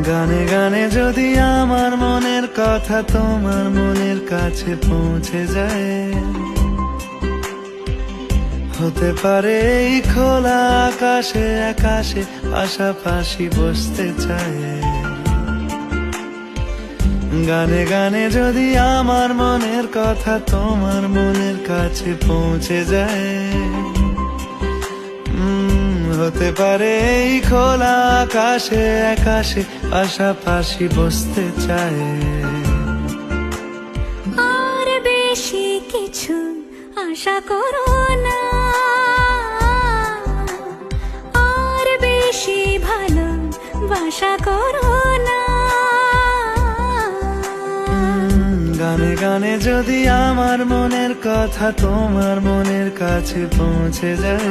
গানে গানে যদি আমার মনের কথা তোমার মনের কাছে পৌঁছে যায়, হতে পারে এই খোলা আকাশে আকাশে পাশাপাশি বসতে চায়। গানে গানে যদি আমার মনের কথা তোমার মনের কাছে পৌঁছে যায়, হতে পারে এই খোলা আকাশে আকাশে পাশাপাশি বসতে চায়। আর বেশি কিছু আশা করো না, আর বেশি ভালোবাসা করো না। গানে গানে যদি আমার মনের কথা তোমার মনের কাছে পৌঁছে যায়,